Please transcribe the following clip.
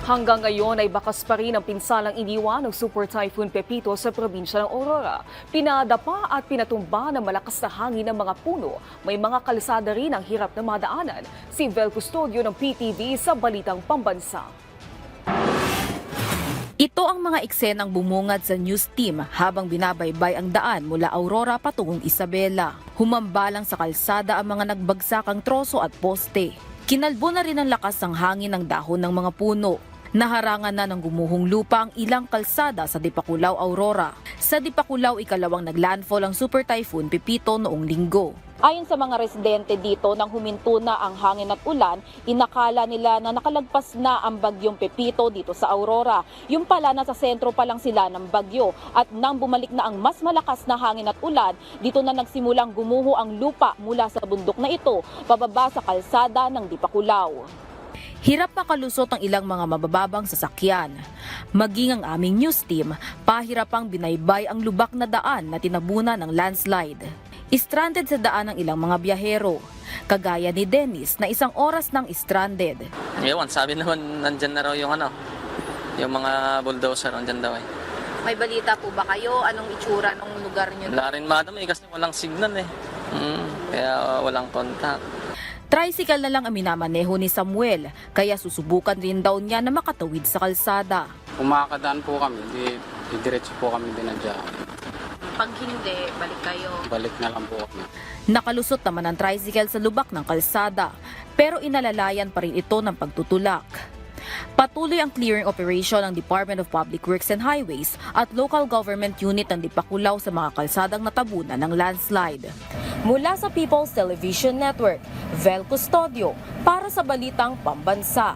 Hanggang ngayon ay bakas pa rin ang pinsalang iniwan ng Super Typhoon Pepito sa probinsya ng Aurora. Pinadapa at pinatumba ng malakas na hangin ng mga puno. May mga kalsada rin ang hirap na madaanan. Si Vel Custodio ng PTV sa Balitang Pambansa. Ito ang mga eksenang bumungad sa news team habang binabaybay ang daan mula Aurora patungong Isabela. Humambalang sa kalsada ang mga nagbagsakang troso at poste. Kinalbo na rin ang lakas ng hangin ng dahon ng mga puno. Naharangan na ng gumuhong lupa ang ilang kalsada sa Dipakulaw, Aurora. Sa Dipakulaw, ikalawang naglandfall ang Super Typhoon Pepito noong linggo. Ayon sa mga residente dito, nang huminto na ang hangin at ulan, inakala nila na nakalagpas na ang bagyong Pepito dito sa Aurora. Yung pala, nasa sentro pa lang sila ng bagyo. At nang bumalik na ang mas malakas na hangin at ulan, dito na nagsimulang gumuho ang lupa mula sa bundok na ito, pababa sa kalsada ng Dipakulaw. Hirap makalusot ang ilang mga mabababang sasakyan. Maging ang aming news team, pahirapang binaybay ang lubak na daan na tinabunan ng landslide. Stranded sa daan ang ilang mga biyahero, kagaya ni Dennis na isang oras nang stranded. Ewan, sabi naman nandyan na raw yung mga bulldozer nandyan daw eh. May balita po ba kayo? Anong itsura ng lugar niyo? Wala rin madam eh kasi walang signal eh. Kaya walang contact. Tricycle na lang ang minamaneho ni Samuel, kaya susubukan rin daw niya na makatawid sa kalsada. Kung makakadaan po kami, diretso po kami dinadya. Pag hindi, balik kayo. Balik na lang po kami. Nakalusot naman ang tricycle sa lubak ng kalsada, pero inalalayan pa rin ito ng pagtutulak. Patuloy ang clearing operation ng Department of Public Works and Highways at local government unit ng Dipakulaw sa mga kalsadang natabunan ng landslide. Mula sa People's Television Network, Vel Custodio para sa Balitang Pambansa.